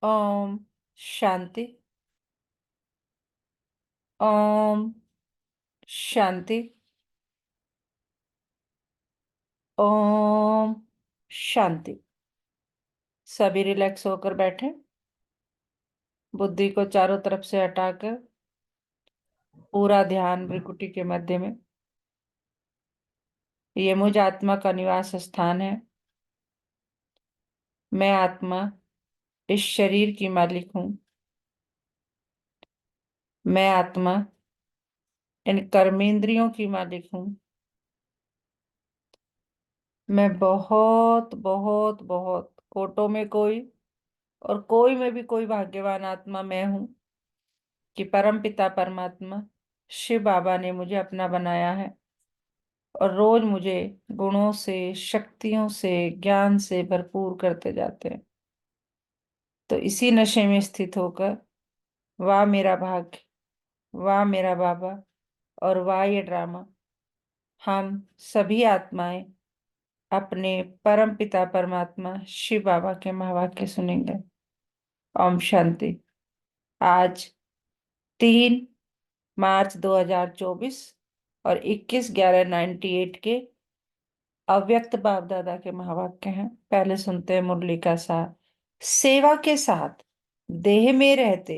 ओम शांति। ओम शांति। ओम शांति। सभी रिलैक्स होकर बैठे, बुद्धि को चारों तरफ से हटाकर पूरा ध्यान भ्रिकुटी के मध्य में। ये मुझ आत्मा का निवास स्थान है। मैं आत्मा इस शरीर की मालिक हूं। मैं आत्मा इन कर्मेंद्रियों की मालिक हूं। मैं बहुत बहुत बहुत कोटों में कोई और कोई में भी कोई भाग्यवान आत्मा मैं हूं कि परम पिता परमात्मा शिव बाबा ने मुझे अपना बनाया है और रोज मुझे गुणों से, शक्तियों से, ज्ञान से भरपूर करते जाते हैं। तो इसी नशे में स्थित होकर वाह मेरा भाग्य, वाह मेरा बाबा और वाह ये ड्रामा, हम सभी आत्माएं अपने परम पिता परमात्मा शिव बाबा के महावाक्य सुनेंगे। ओम शांति। आज 3 मार्च 2024 और 21/11/98 के अव्यक्त बाप दादा के महावाक्य हैं। पहले सुनते हैं मुरली का सार। सेवा के साथ देह में रहते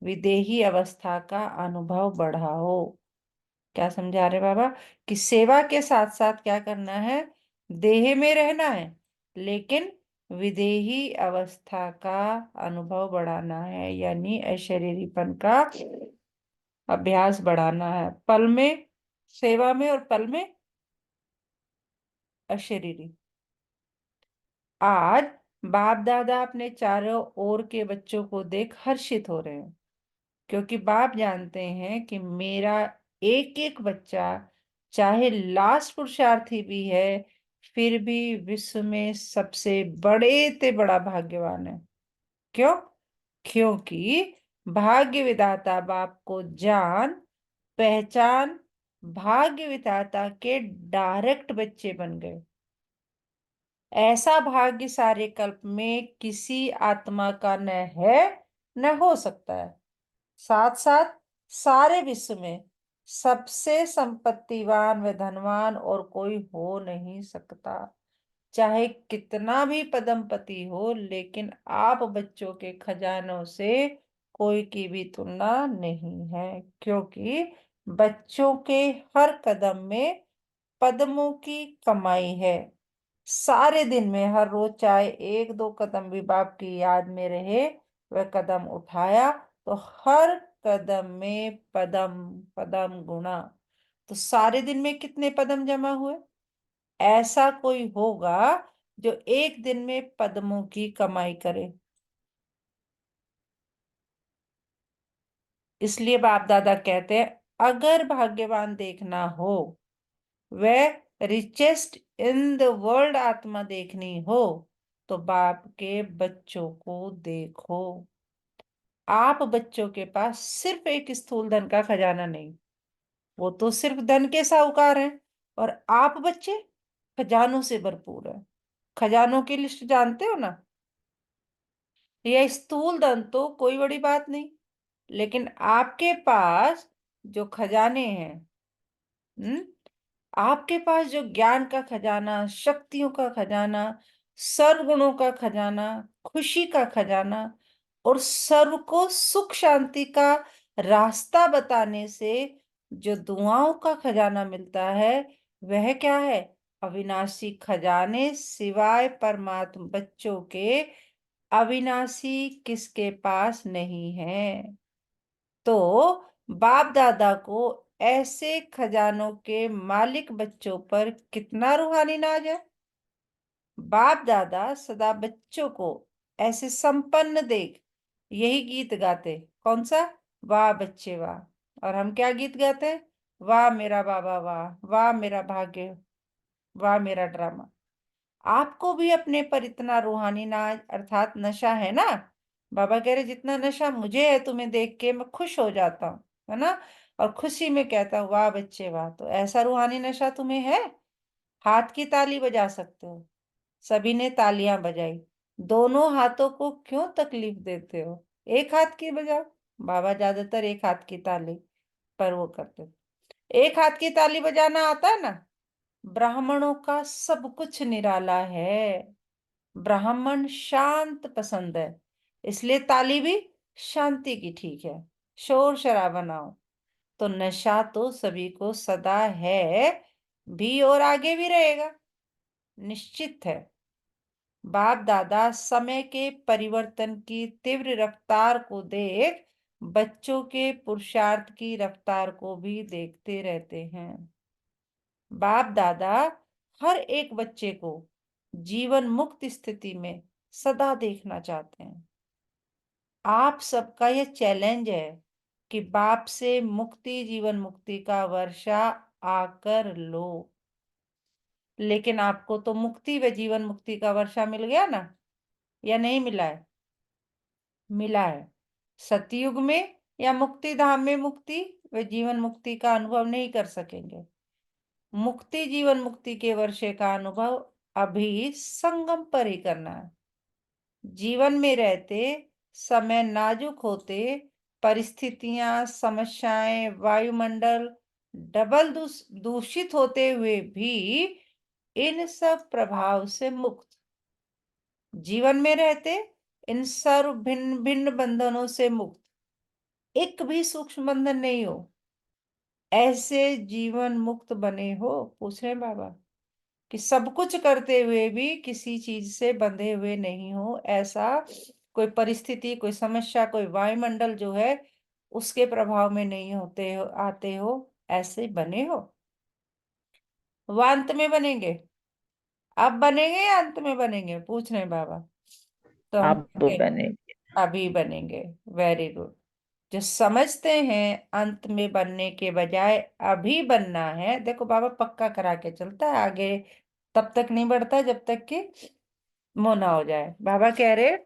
विदेही अवस्था का अनुभव बढ़ाओ। क्या समझा रहे बाबा? कि सेवा के साथ साथ क्या करना है? देह में रहना है, लेकिन विदेही अवस्था का अनुभव बढ़ाना है, यानी अशरीरीपन का अभ्यास बढ़ाना है। पल में सेवा में और पल में अशरीरी। आज बाप दादा अपने चारों ओर के बच्चों को देख हर्षित हो रहे हैं, क्योंकि बाप जानते हैं कि मेरा एक एक बच्चा चाहे लास्ट पुरुषार्थी भी है, फिर भी विश्व में सबसे बड़े ते बड़ा भाग्यवान है। क्यों? क्योंकि भाग्य विधाता बाप को जान पहचान भाग्य विधाता के डायरेक्ट बच्चे बन गए। ऐसा भाग्य सारे कल्प में किसी आत्मा का न है न हो सकता है। साथ साथ सारे विश्व में सबसे संपत्तिवान व धनवान और कोई हो नहीं सकता। चाहे कितना भी पदमपति हो, लेकिन आप बच्चों के खजानों से कोई की भी तुलना नहीं है, क्योंकि बच्चों के हर कदम में पद्मों की कमाई है। सारे दिन में हर रोज चाहे एक दो कदम भी बाप की याद में रहे, वह कदम उठाया तो हर कदम में पदम पदम गुणा। तो सारे दिन में कितने पदम जमा हुए? ऐसा कोई होगा जो एक दिन में पद्मों की कमाई करे? इसलिए बाप दादा कहते हैं, अगर भाग्यवान देखना हो, वह रिचेस्ट इन द वर्ल्ड आत्मा देखनी हो, तो बाप के बच्चों को देखो। आप बच्चों के पास सिर्फ एक स्थूल धन का खजाना नहीं, वो तो सिर्फ धन के साहूकार हैं, और आप बच्चे खजानों से भरपूर है। खजानों की लिस्ट जानते हो ना? यह स्थूल धन तो कोई बड़ी बात नहीं, लेकिन आपके पास जो खजाने हैं, हम्म आपके पास जो ज्ञान का खजाना, शक्तियों का खजाना, सर्वगुणों का खजाना, खुशी का खजाना और सर्व को सुख शांति का रास्ता बताने से जो दुआओं का खजाना मिलता है, वह क्या है? अविनाशी खजाने सिवाय परमात्मा बच्चों के अविनाशी किसके पास नहीं है। तो बाप दादा को ऐसे खजानों के मालिक बच्चों पर कितना रूहानी नाज है। बाप दादा सदा बच्चों को ऐसे संपन्न देख यही गीत गाते। कौन सा? वाह बच्चे वाह। और हम क्या गीत गाते हैं? वाह मेरा बाबा वाह, वाह मेरा भाग्य, वाह मेरा ड्रामा। आपको भी अपने पर इतना रूहानी नाज अर्थात नशा है ना? बाबा कह रहे जितना नशा मुझे है तुम्हें देख के मैं खुश हो जाता हूँ, है ना? और खुशी में कहता हूँ वाह बच्चे वाह। तो ऐसा रूहानी नशा तुम्हें है? हाथ की ताली बजा सकते हो। सभी ने तालियां बजाई। दोनों हाथों को क्यों तकलीफ देते हो? एक हाथ की बजाओ। बाबा ज्यादातर एक हाथ की ताली पर वो करते। एक हाथ की ताली बजाना आता है ना? ब्राह्मणों का सब कुछ निराला है। ब्राह्मण शांत पसंद है, इसलिए ताली भी शांति की ठीक है। शोर शराबा ना हो। तो नशा तो सभी को सदा है भी और आगे भी रहेगा, निश्चित है। बाप दादा समय के परिवर्तन की तीव्र रफ्तार को देख बच्चों के पुरुषार्थ की रफ्तार को भी देखते रहते हैं। बाप दादा हर एक बच्चे को जीवन मुक्त स्थिति में सदा देखना चाहते हैं। आप सबका यह चैलेंज है कि बाप से मुक्ति, जीवन मुक्ति का वर्षा आकर लो। लेकिन आपको तो मुक्ति व जीवन मुक्ति का वर्षा मिल गया ना, या नहीं मिला है? मिला है। सतयुग में या मुक्ति धाम में मुक्ति व जीवन मुक्ति का अनुभव नहीं कर सकेंगे। मुक्ति जीवन मुक्ति के वर्षे का अनुभव अभी संगम पर ही करना है। जीवन में रहते समय नाजुक होते परिस्थितियां, समस्याएं, वायुमंडल डबल दूषित होते हुए भी इन सब प्रभाव से मुक्त। जीवन में रहते इन सर्व भिन्न भिन्न बंधनों से मुक्त, एक भी सूक्ष्म बंधन नहीं हो। ऐसे जीवन मुक्त बने हो? पूछ रहे बाबा कि सब कुछ करते हुए भी किसी चीज से बंधे हुए नहीं हो। ऐसा कोई परिस्थिति, कोई समस्या, कोई वायुमंडल जो है उसके प्रभाव में नहीं होते हो, आते हो, ऐसे बने हो। वो अंत में बनेंगे? अब बनेंगे या अंत में बनेंगे? पूछ रहे बाबा। तो हम आप वो कहेंगे बने। अभी बनेंगे। Very good. जो समझते हैं अंत में बनने के बजाय अभी बनना है, देखो बाबा पक्का करा के चलता है आगे, तब तक नहीं बढ़ता जब तक कि मोना हो जाए। बाबा कह रहे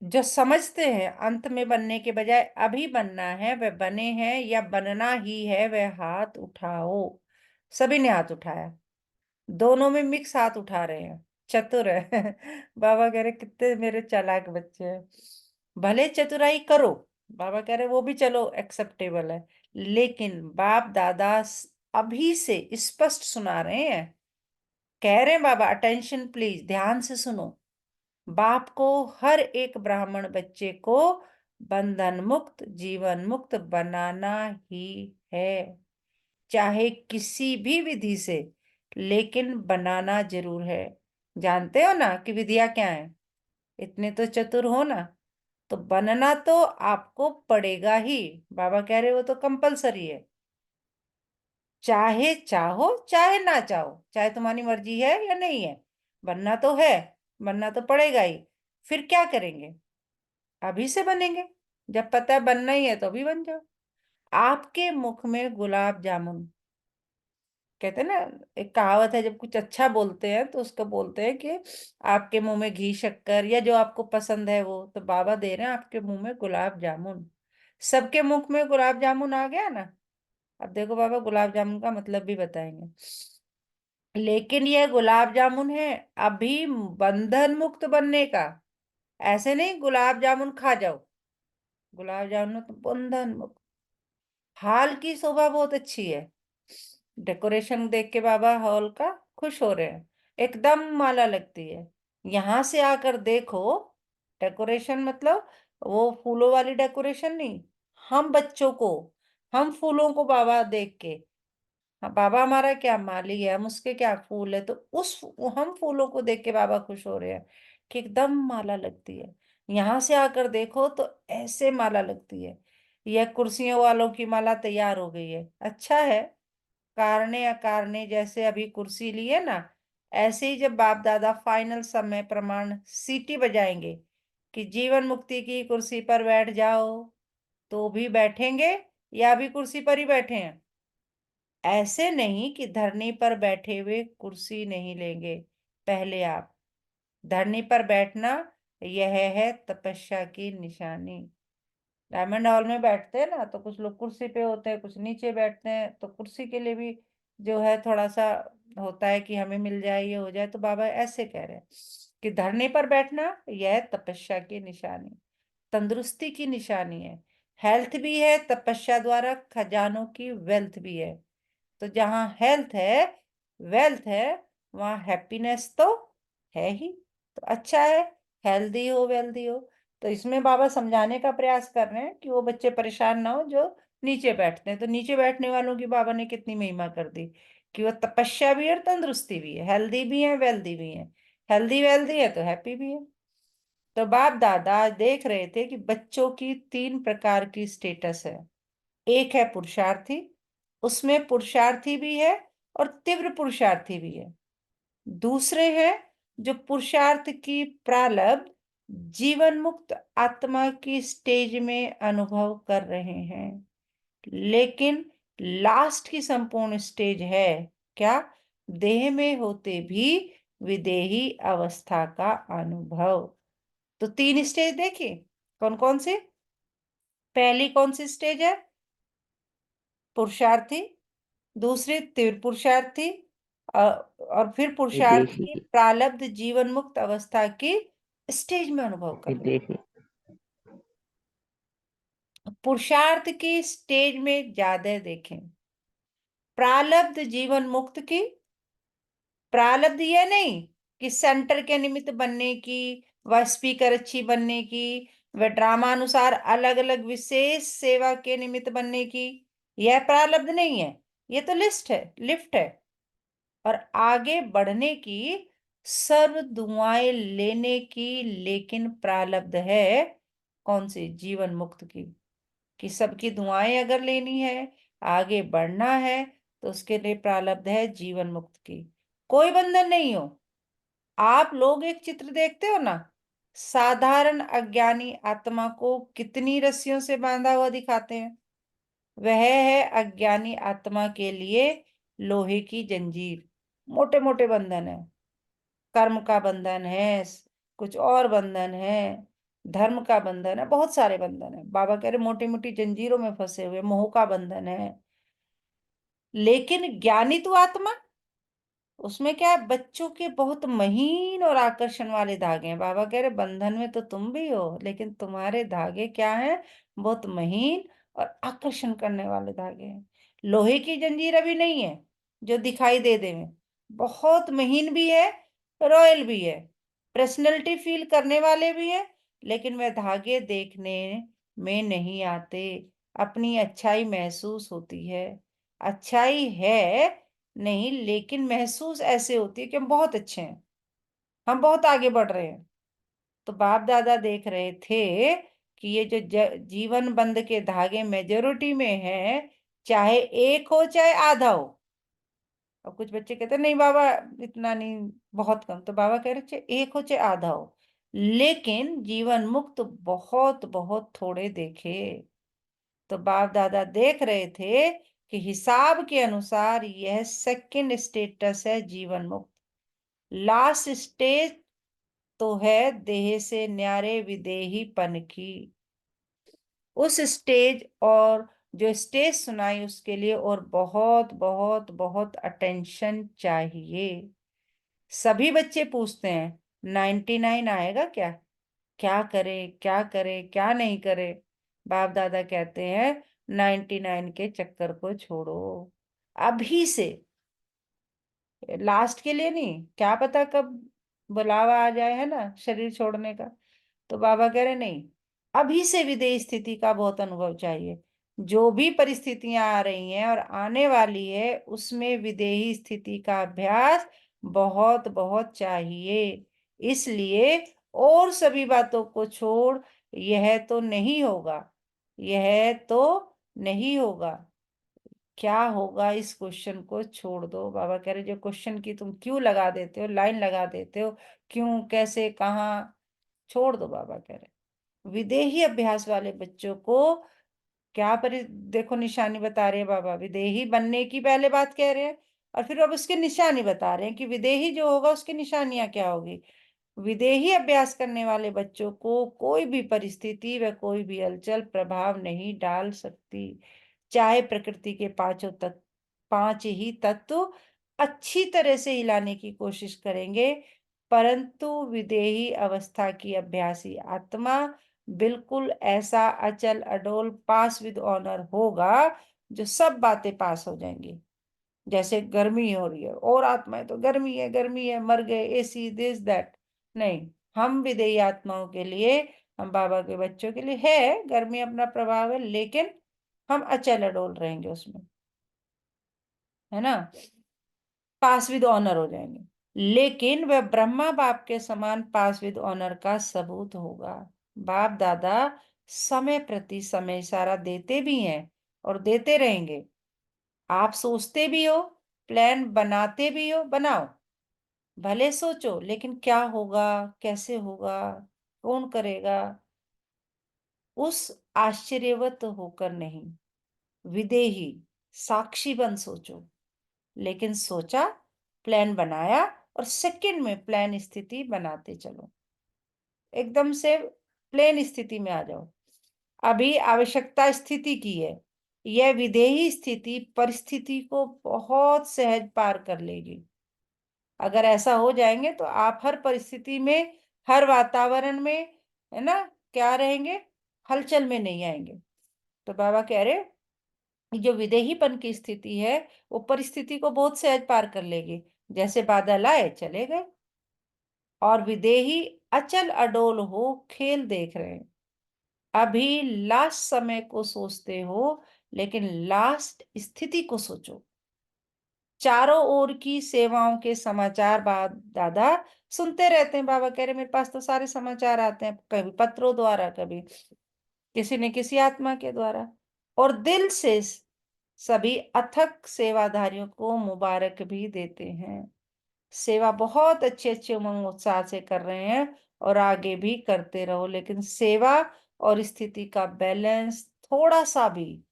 जो समझते हैं अंत में बनने के बजाय अभी बनना है, वह बने हैं या बनना ही है, वह हाथ उठाओ। सभी ने हाथ उठाया, दोनों में मिक्स हाथ उठा रहे हैं। चतुर है बाबा कह रहे कितने मेरे चालाक बच्चे हैं। भले चतुराई करो, बाबा कह रहे वो भी चलो एक्सेप्टेबल है, लेकिन बाप दादा अभी से स्पष्ट सुना रहे हैं। कह रहे हैं बाबा अटेंशन प्लीज, ध्यान से सुनो। बाप को हर एक ब्राह्मण बच्चे को बंधन मुक्त, जीवन मुक्त बनाना ही है, चाहे किसी भी विधि से, लेकिन बनाना जरूर है। जानते हो ना कि विधियां क्या है? इतने तो चतुर हो ना, तो बनना तो आपको पड़ेगा ही। बाबा कह रहे वो तो कंपलसरी है, चाहे चाहो चाहे ना चाहो, चाहे तुम्हारी मर्जी है या नहीं है, बनना तो है, बनना तो पड़ेगा ही। फिर क्या करेंगे? अभी से बनेंगे। जब पता है बनना ही है तो अभी बन जाओ। आपके मुख में गुलाब जामुन, कहते हैं ना, एक कहावत है, जब कुछ अच्छा बोलते हैं तो उसको बोलते हैं कि आपके मुंह में घी शक्कर या जो आपको पसंद है वो, तो बाबा दे रहे हैं आपके मुंह में गुलाब जामुन। सबके मुख में गुलाब जामुन आ गया ना। अब देखो बाबा गुलाब जामुन का मतलब भी बताएंगे, लेकिन यह गुलाब जामुन है अभी बंधन मुक्त बनने का। ऐसे नहीं गुलाब जामुन खा जाओ, गुलाब जामुन तो बंधन मुक्त। हॉल की शोभा बहुत अच्छी है, डेकोरेशन देख के बाबा हॉल का खुश हो रहे हैं, एकदम माला लगती है। यहां से आकर देखो, डेकोरेशन मतलब वो फूलों वाली डेकोरेशन नहीं, हम बच्चों को, हम फूलों को बाबा देख के, हाँ बाबा हमारा क्या माली है, हम उसके क्या फूल है, तो उस हम फूलों को देख के बाबा खुश हो रहे हैं कि एकदम माला लगती है। यहाँ से आकर देखो तो ऐसे माला लगती है। यह कुर्सियों वालों की माला तैयार हो गई है, अच्छा है। कारणे अकारणे जैसे अभी कुर्सी ली है ना, ऐसे ही जब बाप दादा फाइनल समय प्रमाण सीटी बजाएंगे कि जीवन मुक्ति की कुर्सी पर बैठ जाओ, तो भी बैठेंगे या अभी कुर्सी पर ही बैठे हैं? ऐसे नहीं कि धरनी पर बैठे हुए कुर्सी नहीं लेंगे। पहले आप धरनी पर बैठना, यह है तपस्या की निशानी। डायमंड हॉल में बैठते हैं ना, तो कुछ लोग कुर्सी पे होते हैं, कुछ नीचे बैठते हैं, तो कुर्सी के लिए भी जो है थोड़ा सा होता है कि हमें मिल जाए, ये हो जाए, तो बाबा ऐसे कह रहे हैं कि धरने पर बैठना यह तपस्या की निशानी, तंदुरुस्ती की निशानी है। हेल्थ भी है तपस्या द्वारा खजानों की वेल्थ भी है। तो जहां हेल्थ है, वेल्थ है, वहां हैप्पीनेस तो है ही। तो अच्छा है, हेल्दी हो वेल्दी हो। तो इसमें बाबा समझाने का प्रयास कर रहे हैं कि वो बच्चे परेशान ना हो जो नीचे बैठते हैं। तो नीचे बैठने वालों की बाबा ने कितनी महिमा कर दी कि वो तपस्या भी है और तंदुरुस्ती भी है, हेल्दी भी है वेल्दी भी है। हेल्दी वेल्दी है तो हैप्पी भी है। तो बाप दादा देख रहे थे कि बच्चों की 3 प्रकार की स्टेटस है। एक है पुरुषार्थी, उसमें पुरुषार्थी भी है और तीव्र पुरुषार्थी भी है। दूसरे हैं जो पुरुषार्थ की प्रारब्ध जीवन मुक्त आत्मा की स्टेज में अनुभव कर रहे हैं। लेकिन लास्ट की संपूर्ण स्टेज है क्या? देह में होते भी विदेही अवस्था का अनुभव। तो 3 स्टेज देखिए कौन कौन से। पहली कौन सी स्टेज है? पुरुषार्थी। दूसरी तीव्र पुरुषार्थी। और फिर पुरुषार्थ विदेशी। की प्रारब्ध जीवन मुक्त अवस्था की स्टेज में अनुभव कर रहे हैं। विदेशी। पुरुषार्थ की स्टेज में ज्यादा देखें। प्रारब्ध जीवन मुक्त की, प्रारब्ध ये नहीं कि सेंटर के निमित्त बनने की, व स्पीकर अच्छी बनने की, व ड्रामानुसार अलग अलग विशेष सेवा के निमित्त बनने की, यह प्रारब्ध नहीं है। ये तो लिस्ट है, लिफ्ट है। और आगे बढ़ने की, सर्व दुआएं लेने की, लेकिन प्रारब्ध है कौन सी? जीवन मुक्त की। कि सबकी दुआएं अगर लेनी है, आगे बढ़ना है, तो उसके लिए प्रारब्ध है जीवन मुक्त की। कोई बंधन नहीं हो। आप लोग एक चित्र देखते हो ना, साधारण अज्ञानी आत्मा को कितनी रस्सियों से बांधा हुआ दिखाते हैं। वह है अज्ञानी आत्मा के लिए लोहे की जंजीर। मोटे मोटे बंधन है, कर्म का बंधन है, कुछ और बंधन है, धर्म का बंधन है, बहुत सारे बंधन है। बाबा कह रहे मोटी मोटी जंजीरों में फंसे हुए, मोह का बंधन है। लेकिन ज्ञानी तो आत्मा, उसमें क्या है? बच्चों के बहुत महीन और आकर्षण वाले धागे हैं। बाबा कह रहे बंधन में तो तुम भी हो, लेकिन तुम्हारे धागे क्या हैं? बहुत महीन और आकर्षण करने वाले धागे हैं। लोहे की जंजीर अभी नहीं है जो दिखाई दे देवे, बहुत महीन भी है, रॉयल भी है, पर्सनैलिटी फील करने वाले भी है। लेकिन वह धागे देखने में नहीं आते। अपनी अच्छाई महसूस होती है, अच्छाई है नहीं, लेकिन महसूस ऐसे होती है कि हम बहुत अच्छे हैं, हम बहुत आगे बढ़ रहे हैं। तो बाप दादा देख रहे थे कि ये जो जीवन बंध के धागे मेजोरिटी में है, चाहे एक हो चाहे आधा हो। और कुछ बच्चे कहते हैं नहीं बाबा इतना नहीं, बहुत कम। तो बाबा कह रहे चाहे एक हो चाहे आधा हो, लेकिन जीवन मुक्त बहुत बहुत थोड़े देखे। तो बाप दादा देख रहे थे कि हिसाब के अनुसार यह सेकंड स्टेटस है जीवन मुक्त। लास्ट स्टेज तो है देह से न्यारे विदेहीपन की। उस स्टेज और जो स्टेज सुनाई उसके लिए और बहुत बहुत बहुत अटेंशन चाहिए। सभी बच्चे पूछते हैं 99 आएगा क्या? क्या करे क्या करे क्या नहीं करे? बाप दादा कहते हैं 99 के चक्कर को छोड़ो अभी से। लास्ट के लिए नहीं, क्या पता कब बुलावा आ जाए, है ना, शरीर छोड़ने का। तो बाबा कह रहे नहीं, अभी से विदेह स्थिति का बहुत अनुभव चाहिए। जो भी परिस्थितियां आ रही हैं और आने वाली है, उसमें विदेही स्थिति का अभ्यास बहुत बहुत चाहिए। इसलिए और सभी बातों को छोड़, यह तो नहीं होगा, यह तो नहीं होगा। क्या होगा इस क्वेश्चन को छोड़ दो। बाबा कह रहे जो क्वेश्चन की तुम क्यों लगा देते हो, लाइन लगा देते हो, क्यों कैसे कहाँ, छोड़ दो। बाबा कह रहे विदेही अभ्यास वाले बच्चों को क्या देखो निशानी बता रहे हैं बाबा, विदेही बनने की पहले बात कह रहे हैं, और फिर अब उसकी निशानी बता रहे हैं कि विदेही जो होगा उसकी निशानियां क्या होगी। विदेही अभ्यास करने वाले बच्चों को कोई भी परिस्थिति व कोई भी हलचल प्रभाव नहीं डाल सकती, चाहे प्रकृति के 5 ही तत्व अच्छी तरह से हिलाने की कोशिश करेंगे, परंतु विदेही अवस्था की अभ्यासी आत्मा बिल्कुल ऐसा अचल अडोल पास विद ऑनर होगा, जो सब बातें पास हो जाएंगी। जैसे गर्मी हो रही है और आत्माएं तो गर्मी है, मर गए, एसी, दिस दैट। नहीं, हम विदेही आत्माओं के लिए, हम बाबा के बच्चों के लिए है गर्मी अपना प्रभाव है, लेकिन हम अचल अडोल रहेंगे उसमें, है ना, पास विद ऑनर हो जाएंगे। लेकिन वह ब्रह्मा बाप के समान पास विद ऑनर का सबूत होगा। बाप दादा समय प्रति समय इशारा देते भी हैं और देते रहेंगे। आप सोचते भी हो, प्लान बनाते भी हो, बनाओ, भले सोचो, लेकिन क्या होगा, कैसे होगा, कौन करेगा, उस आश्चर्यवत होकर नहीं, विदेही साक्षी बन सोचो। लेकिन सोचा, प्लान बनाया और सेकंड में प्लान स्थिति बनाते चलो, एकदम से प्लेन स्थिति में आ जाओ। अभी आवश्यकता स्थिति की है, यह विदेही स्थिति परिस्थिति को बहुत सहज पार कर लेगी। अगर ऐसा हो जाएंगे तो आप हर परिस्थिति में, हर वातावरण में, है ना, क्या रहेंगे, हलचल में नहीं आएंगे। तो बाबा कह रहे जो विदेहीपन की स्थिति है वो परिस्थिति को बहुत सहज पार कर लेगी, जैसे बादल आए चले गए। और विदेही अचल अडोल हो खेल देख रहे हैं। अभी लास्ट समय को सोचते हो, लेकिन लास्ट स्थिति को सोचो। चारों ओर की सेवाओं के समाचार दादा सुनते रहते हैं। बाबा कह रहे मेरे पास तो सारे समाचार आते हैं, कभी पत्रों द्वारा, कभी किसी न किसी आत्मा के द्वारा, और दिल से सभी अथक सेवाधारियों को मुबारक भी देते हैं। सेवा बहुत अच्छे अच्छे उमंग उत्साह से कर रहे हैं और आगे भी करते रहो, लेकिन सेवा और स्थिति का बैलेंस थोड़ा सा भी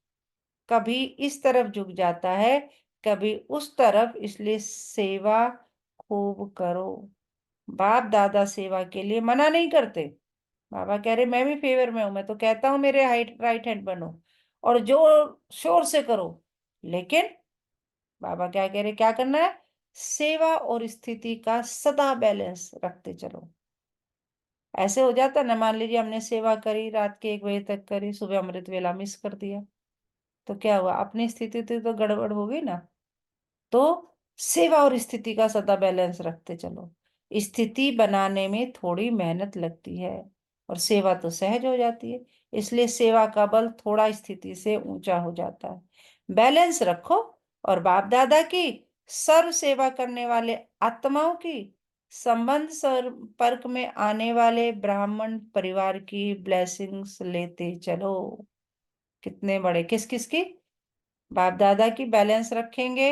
कभी इस तरफ झुक जाता है, कभी उस तरफ, इसलिए सेवा खूब करो। बाप दादा सेवा के लिए मना नहीं करते। बाबा कह रहे मैं भी फेवर में हूं, मैं तो कहता हूं मेरे राइट हैंड बनो और जो शोर से करो, लेकिन बाबा क्या कह रहे, क्या करना है, सेवा और स्थिति का सदा बैलेंस रखते चलो। ऐसे हो जाता ना, मान लीजिए हमने सेवा करी, रात के 1 बजे तक करी, सुबह अमृत वेला मिस कर दिया, तो क्या हुआ, अपनी स्थिति तो गड़बड़ हो गई ना। तो सेवा और स्थिति का सदा बैलेंस रखते चलो। स्थिति बनाने में थोड़ी मेहनत लगती है और सेवा तो सहज हो जाती है, इसलिए सेवा का बल थोड़ा स्थिति से ऊंचा हो जाता है। बैलेंस रखो और बाप दादा की सर्व सेवा करने वाले आत्माओं की, संबंध संपर्क में आने वाले ब्राह्मण परिवार की ब्लेसिंग्स लेते चलो। कितने बड़े, किस किस की, बाप दादा की बैलेंस रखेंगे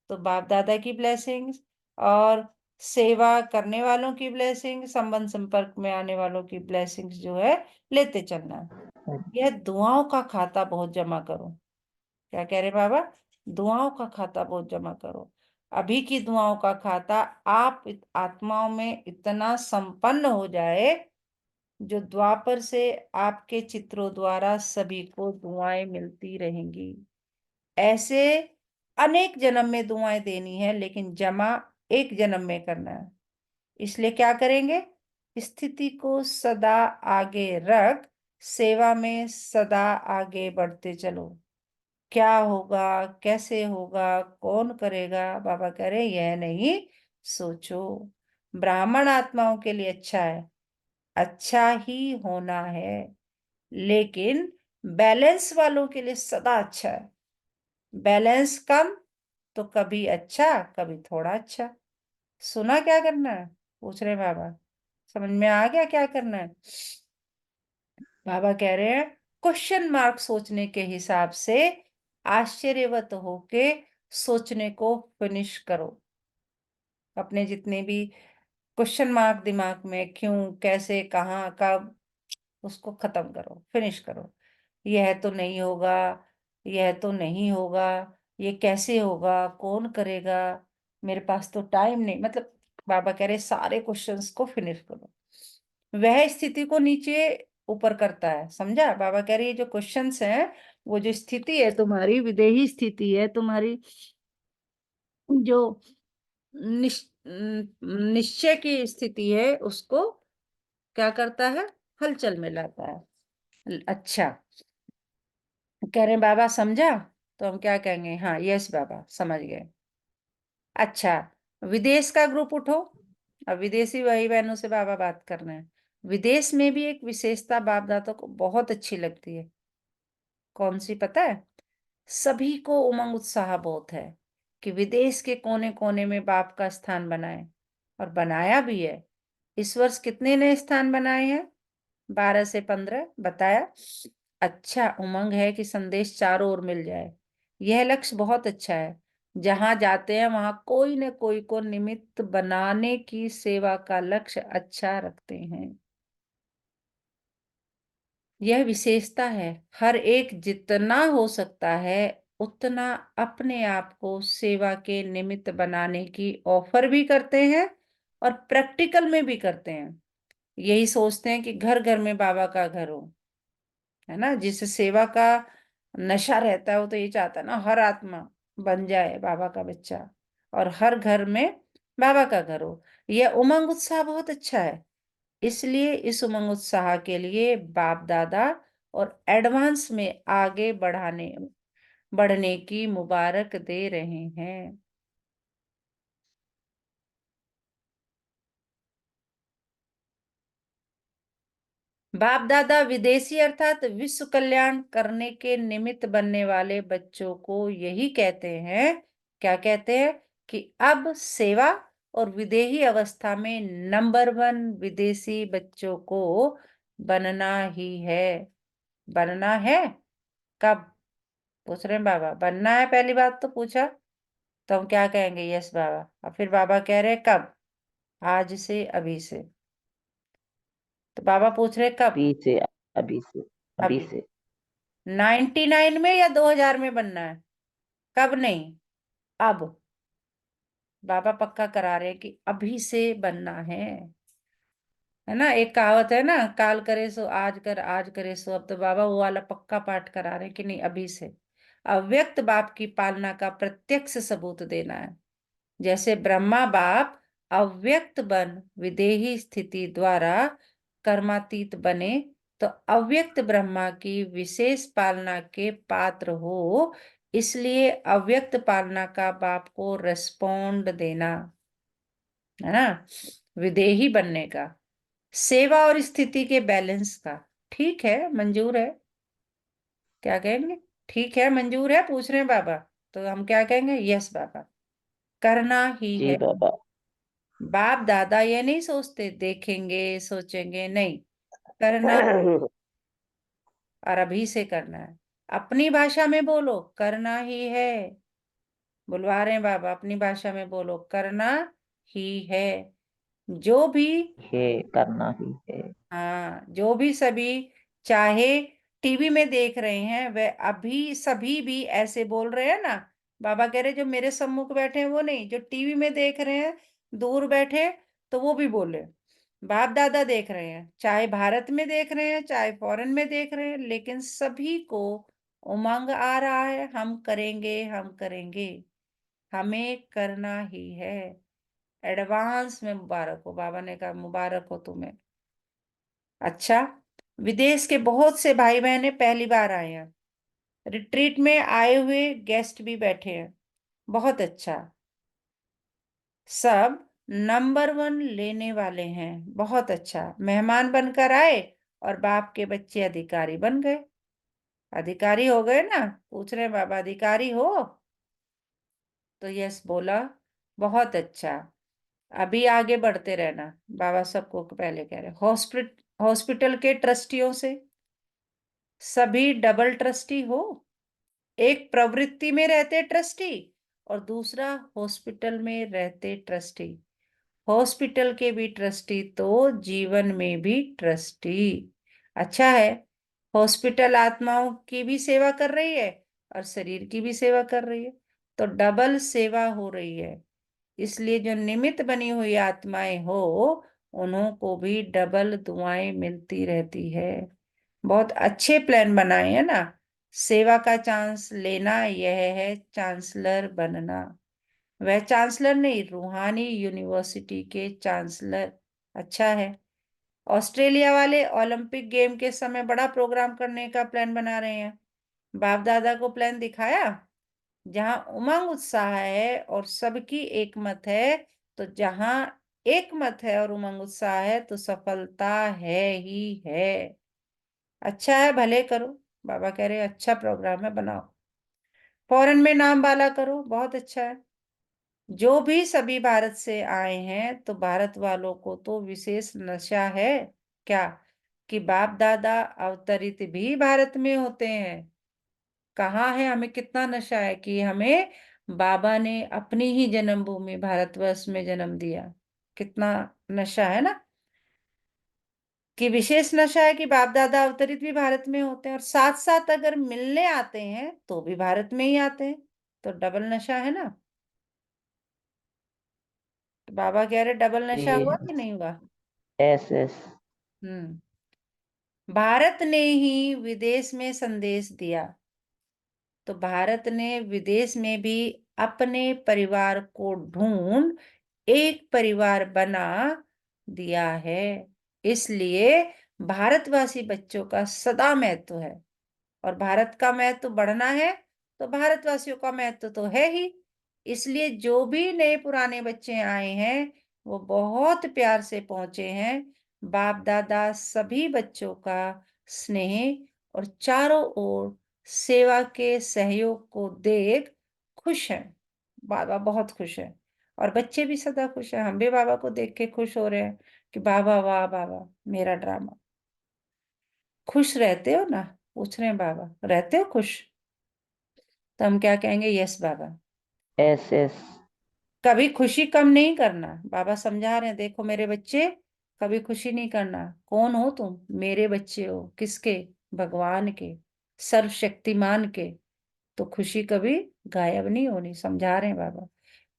तो बाप दादा की ब्लेसिंग्स, और सेवा करने वालों की ब्लेसिंग, संबंध संपर्क में आने वालों की ब्लेसिंग्स जो है लेते चलना है। यह दुआओं का खाता बहुत जमा करो। क्या कह रहे बाबा, दुआओं का खाता बहुत जमा करो। अभी की दुआओं का खाता आप आत्माओं में इतना संपन्न हो जाए, जो द्वापर से आपके चित्रों द्वारा सभी को दुआएं मिलती रहेंगी। ऐसे अनेक जन्म में दुआएं देनी है, लेकिन जमा एक जन्म में करना है। इसलिए क्या करेंगे, स्थिति को सदा आगे रख, सेवा में सदा आगे बढ़ते चलो। क्या होगा, कैसे होगा, कौन करेगा, बाबा कह रहे यह नहीं सोचो। ब्राह्मण आत्माओं के लिए अच्छा है, अच्छा ही होना है, लेकिन बैलेंस वालों के लिए सदा अच्छा है। बैलेंस कम तो कभी अच्छा, कभी थोड़ा अच्छा। सुना क्या करना है, पूछ रहे बाबा, समझ में आ गया क्या करना है। बाबा कह रहे हैं क्वेश्चन मार्क सोचने के हिसाब से आश्चर्यवत होके सोचने को फिनिश करो। अपने जितने भी क्वेश्चन मार्क दिमाग में, क्यों, कैसे, कहाँ, कब, उसको खत्म करो, फिनिश करो। यह तो नहीं होगा, यह तो नहीं होगा, ये कैसे होगा, कौन करेगा, मेरे पास तो टाइम नहीं, मतलब बाबा कह रहे सारे क्वेश्चंस को फिनिश करो। वह स्थिति को नीचे ऊपर करता है, समझा। बाबा कह रहे ये जो क्वेश्चंस हैं, वो जो स्थिति है तुम्हारी, विदेही स्थिति है तुम्हारी, जो निश्चय की स्थिति है उसको क्या करता है, हलचल में लाता है। अच्छा, कह रहे हैं बाबा समझा, तो हम क्या कहेंगे, हाँ यस बाबा समझ गए। अच्छा, विदेश का ग्रुप उठो। अब विदेशी भाई बहनों से बाबा बात कर रहे हैं। विदेश में भी एक विशेषता बाप दादा को बहुत अच्छी लगती है। कौन सी पता है? सभी को उमंग उत्साह बहुत है कि विदेश के कोने कोने में बाप का स्थान बनाए, और बनाया भी है। इस वर्ष कितने नए स्थान बनाए हैं? 12 से 15 बताया। अच्छा, उमंग है कि संदेश चारों ओर मिल जाए। यह लक्ष्य बहुत अच्छा है। जहां जाते हैं वहां कोई न कोई को निमित्त बनाने की सेवा का लक्ष्य अच्छा रखते हैं। यह विशेषता है। हर एक जितना हो सकता है उतना अपने आप को सेवा के निमित्त बनाने की ऑफर भी करते हैं, और प्रैक्टिकल में भी करते हैं। यही सोचते हैं कि घर घर में बाबा का घर हो, है ना। जिसे सेवा का नशा रहता है वो तो ये चाहता है ना हर आत्मा बन जाए बाबा का बच्चा, और हर घर में बाबा का घर हो। यह उमंग उत्साह बहुत अच्छा है। इसलिए इस उमंग उत्साह के लिए बाप दादा और एडवांस में आगे बढ़ने की मुबारक दे रहे हैं। बाप दादा विदेशी अर्थात विश्व कल्याण करने के निमित्त बनने वाले बच्चों को यही कहते हैं। क्या कहते हैं? कि अब सेवा और विदेही अवस्था में नंबर 1 विदेशी बच्चों को बनना ही है। बनना है। कब? पूछ रहे हैं बाबा, बनना है पहली बात तो पूछा, तो हम क्या कहेंगे, यस बाबा। और फिर बाबा कह रहे हैं कब? आज से, अभी से। तो बाबा पूछ रहे हैं कब? अभी से। अभी से। अभी अभी। से। 99 में या 2000 में बनना है? कब नहीं, अब। बाबा पक्का करा रहे हैं कि अभी से बनना है ना। एक कहावत है ना, काल करे सो आज कर, आज करे सो अब। तो बाबा वो वाला पक्का पाठ करा रहे हैं कि नहीं, अभी से। अव्यक्त बाप की पालना का प्रत्यक्ष सबूत देना है। जैसे ब्रह्मा बाप अव्यक्त बन विदेही स्थिति द्वारा कर्मातीत बने, तो अव्यक्त ब्रह्मा की विशेष पालना के पात्र हो। इसलिए अव्यक्त पालना का बाप को रेस्पोंड देना, है ना, विदेही बनने का, सेवा और स्थिति के बैलेंस का। ठीक है, मंजूर है? क्या कहेंगे? ठीक है, मंजूर है, पूछ रहे हैं बाबा। तो हम क्या कहेंगे, यस बाबा, करना ही जी है। बाबा। बाप दादा ये नहीं सोचते देखेंगे सोचेंगे, नहीं, करना, और अभी से करना है। अपनी भाषा में बोलो, करना ही है। बुलवा रहे हैं बाबा, अपनी भाषा में बोलो, करना ही है। जो भी, है, करना ही है। हाँ, जो भी सभी चाहे टीवी में देख रहे हैं वह अभी सभी भी ऐसे बोल रहे हैं ना। बाबा कह रहे जो मेरे सम्मुख बैठे हैं वो नहीं, जो टीवी में देख रहे हैं दूर बैठे, तो वो भी बोले। बाप दादा देख रहे हैं, चाहे भारत में देख रहे हैं चाहे फॉरेन में देख रहे हैं, लेकिन सभी को उमंग आ रहा है, हम करेंगे हम करेंगे, हमें करना ही है। एडवांस में मुबारक हो, बाबा ने कहा मुबारक हो तुम्हें। अच्छा, विदेश के बहुत से भाई बहने पहली बार आए हैं। रिट्रीट में आए हुए गेस्ट भी बैठे हैं। बहुत अच्छा। सब नंबर 1 लेने वाले हैं। बहुत अच्छा, मेहमान बनकर आए और बाप के बच्चे अधिकारी बन गए। अधिकारी हो गए ना। पूछ रहे हैं बाबा अधिकारी हो? तो यस बोला। बहुत अच्छा। अभी आगे बढ़ते रहना। बाबा सबको पहले कह रहे हॉस्पिटल के ट्रस्टियों से सभी डबल ट्रस्टी हो। एक प्रवृत्ति में रहते ट्रस्टी और दूसरा हॉस्पिटल में रहते ट्रस्टी। हॉस्पिटल के भी ट्रस्टी तो जीवन में भी ट्रस्टी। अच्छा है, हॉस्पिटल आत्माओं की भी सेवा कर रही है और शरीर की भी सेवा कर रही है, तो डबल सेवा हो रही है। इसलिए जो निमित्त बनी हुई आत्माएं हो उन्हों को भी डबल दुआएं मिलती रहती है। बहुत अच्छे प्लान बनाए हैं ना। सेवा का चांस लेना यह है चांसलर बनना। वह चांसलर नहीं, रूहानी यूनिवर्सिटी के चांसलर। अच्छा है। ऑस्ट्रेलिया वाले ओलंपिक गेम के समय बड़ा प्रोग्राम करने का प्लान बना रहे हैं। बाप दादा को प्लान दिखाया। जहां उमंग उत्साह है और सबकी एक मत है, तो जहां एक मत है और उमंग उत्साह है, तो सफलता है ही है। अच्छा है, भले करो। बाबा कह रहे अच्छा प्रोग्राम है, बनाओ। फॉरेन में नाम वाला करो, बहुत अच्छा है। जो भी सभी भारत से आए हैं, तो भारत वालों को तो विशेष नशा है क्या कि बाप दादा अवतरित भी भारत में होते हैं। कहाँ है, हमें कितना नशा है कि हमें बाबा ने अपनी ही जन्मभूमि भारतवर्ष में जन्म दिया। कितना नशा है ना, कि विशेष नशा है कि बाप दादा अवतरित भी भारत में होते हैं और साथ साथ अगर मिलने आते हैं तो भी भारत में ही आते हैं। तो डबल नशा है ना। तो बाबा कह रहे डबल नशा जी। हुआ कि नहीं हुआ। Yes yes. हम्म। भारत ने ही विदेश में संदेश दिया, तो भारत ने विदेश में भी अपने परिवार को ढूंढ एक परिवार बना दिया है। इसलिए भारतवासी बच्चों का सदा महत्व है। और भारत का महत्व बढ़ना है, तो भारतवासियों का महत्व तो है ही। इसलिए जो भी नए पुराने बच्चे आए हैं, वो बहुत प्यार से पहुंचे हैं। बाप दादा सभी बच्चों का स्नेह और चारों ओर सेवा के सहयोग को देख खुश हैं। बाबा बहुत खुश है और बच्चे भी सदा खुश हैं। हम भी बाबा को देख के खुश हो रहे हैं कि बाबा वाह बाबा मेरा ड्रामा। खुश रहते हो ना, पूछ रहे हैं बाबा, रहते हो खुश। तो हम क्या कहेंगे, यस बाबा। Yes yes. कभी खुशी कम नहीं करना। बाबा समझा रहे हैं, देखो मेरे बच्चे, कभी खुशी नहीं करना। कौन हो तुम, मेरे बच्चे हो। किसके, भगवान के, सर्वशक्तिमान के। तो खुशी कभी गायब नहीं होनी, समझा रहे हैं बाबा।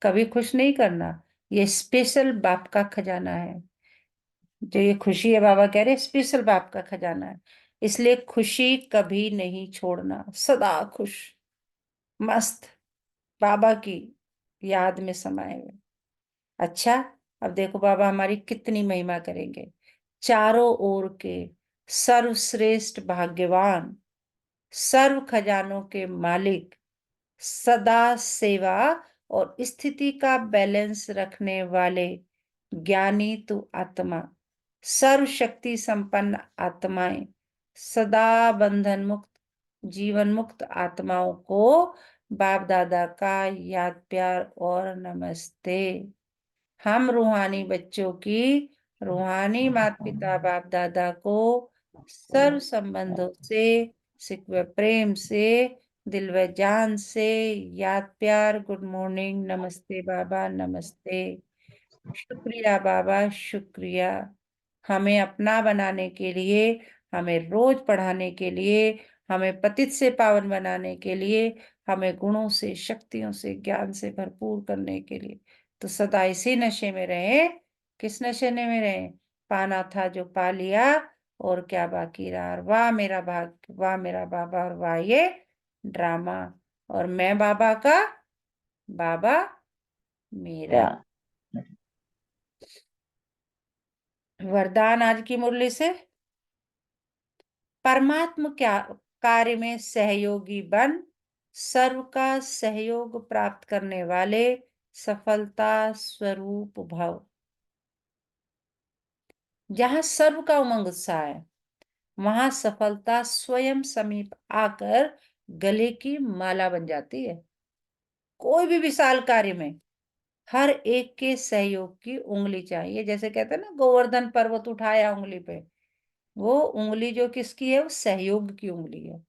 कभी खुश नहीं करना, ये स्पेशल बाप का खजाना है। जो ये खुशी है, बाबा कह रहे हैं स्पेशल बाप का खजाना है। इसलिए खुशी कभी नहीं छोड़ना, सदा खुश मस्त बाबा की याद में समाये हुए। अच्छा, अब देखो बाबा हमारी कितनी महिमा करेंगे। चारों ओर के सर्वश्रेष्ठ भाग्यवान, सर्व खजानों के मालिक, सदा सेवा और स्थिति का बैलेंस रखने वाले ज्ञानी तु आत्मा, सर्वशक्ति संपन्न आत्माएं, सदा बंधन मुक्त जीवन मुक्त आत्माओं को बाप दादा का याद प्यार और नमस्ते। हम रूहानी बच्चों की रूहानी माता पिता बाप दादा को सर्व संबंधों से सिकवे प्रेम से दिल व जान से याद प्यार गुड मॉर्निंग नमस्ते बाबा नमस्ते। शुक्रिया बाबा शुक्रिया। हमें अपना बनाने के लिए, हमें रोज पढ़ाने के लिए, हमें पतित से पावन बनाने के लिए, हमें गुणों से शक्तियों से ज्ञान से भरपूर करने के लिए। तो सदा इसी नशे में रहे। किस नशे में रहे, पाना था जो पा लिया और क्या बाकी रहा। और वाह मेरा भाग, वाह मेरा बाबा, और वाह ये ड्रामा। और मैं बाबा का, बाबा मेरा। या। वरदान आज की मुरली से, परमात्म क्या कार्य में सहयोगी बन, सर्व का सहयोग प्राप्त करने वाले सफलता स्वरूप भव। जहां सर्व का उमंग उत्साह है, वहां सफलता स्वयं समीप आकर गले की माला बन जाती है। कोई भी विशाल कार्य में हर एक के सहयोग की उंगली चाहिए। जैसे कहते हैं ना, गोवर्धन पर्वत उठाया उंगली पे, वो उंगली जो किसकी है, वो सहयोग की उंगली है।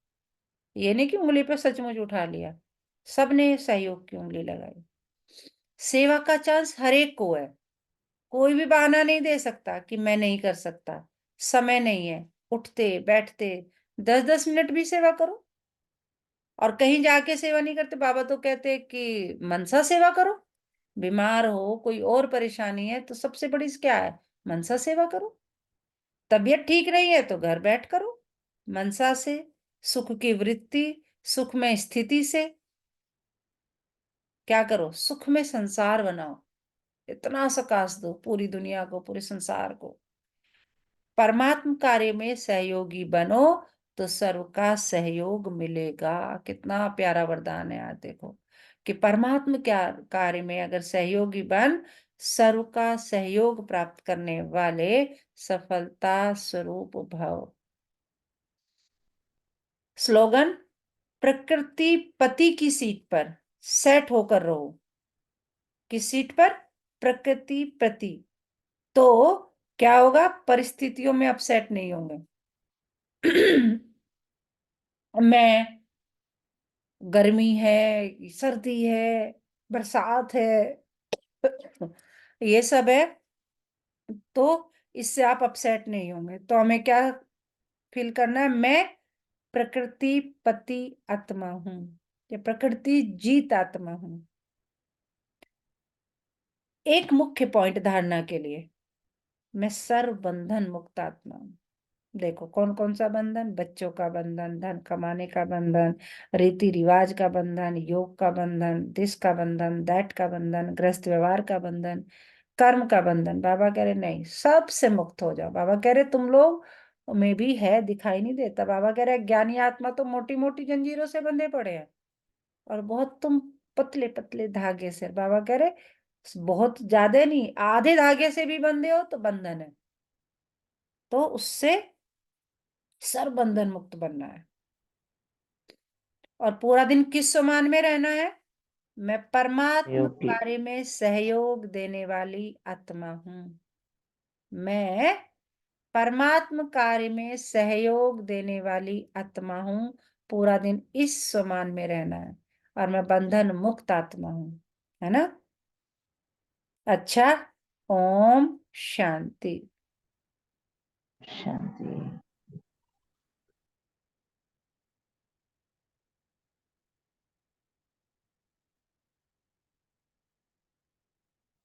ये नहीं कि उंगली पे सचमुच उठा लिया, सबने सहयोग की उंगली लगाई। सेवा का चांस हर एक को है। कोई भी बहाना नहीं दे सकता कि मैं नहीं कर सकता, समय नहीं है। उठते बैठते 10-10 मिनट भी सेवा करो। और कहीं जाके सेवा नहीं करते, बाबा तो कहते कि मनसा सेवा करो। बीमार हो, कोई और परेशानी है, तो सबसे बड़ी क्या है, मनसा सेवा करो। तबीयत ठीक नहीं है तो घर बैठ करो। मनसा से, सुख की वृत्ति, सुख में स्थिति से। क्या करो, सुख में संसार बनाओ, इतना सकाश दो पूरी दुनिया को, पूरे संसार को। परमात्म कार्य में सहयोगी बनो तो सर्व का सहयोग मिलेगा। कितना प्यारा वरदान है यार, देखो कि परमात्म क्या कार्य में अगर सहयोगी बन, सर्व का सहयोग प्राप्त करने वाले सफलता स्वरूप भव। स्लोगन, प्रकृति पति की सीट पर सेट होकर रहो। किस सीट पर? प्रकृति प्रति। तो क्या होगा, परिस्थितियों में अपसेट नहीं होंगे। मैं, गर्मी है, सर्दी है, बरसात है, ये सब है, तो इससे आप अपसेट नहीं होंगे। तो हमें क्या फील करना है, मैं प्रकृति पति आत्मा हूं, या प्रकृति जीत आत्मा हूं। एक मुख्य पॉइंट धारणा के लिए, मैं सर्व बंधन मुक्त आत्मा हूं। देखो कौन कौन सा बंधन, बच्चों का बंधन, धन कमाने का बंधन, रीति रिवाज का बंधन, योग का बंधन, दिस का बंधन, दैट का बंधन, गृहस्थ व्यवहार का बंधन, कर्म का बंधन। बाबा कह रहे नहीं, सबसे मुक्त हो जाओ। बाबा कह रहे तुम लोग में भी है, दिखाई नहीं देता। बाबा कह रहे ज्ञानी आत्मा तो मोटी मोटी जंजीरों से बंधे पड़े हैं, और बहुत तुम पतले पतले धागे से। बाबा कह रहे बहुत ज्यादा नहीं, आधे धागे से भी बंधे हो तो बंधन है, तो उससे सर्व बंधन मुक्त बनना है। और पूरा दिन किस समान में रहना है, मैं परमात्म योगी। कार्य में सहयोग देने वाली आत्मा हूं। मैं परमात्म कार्य में सहयोग देने वाली आत्मा हूं। पूरा दिन इस समान में रहना है, और मैं बंधन मुक्त आत्मा हूं, है ना। अच्छा, ओम शांति। शांति।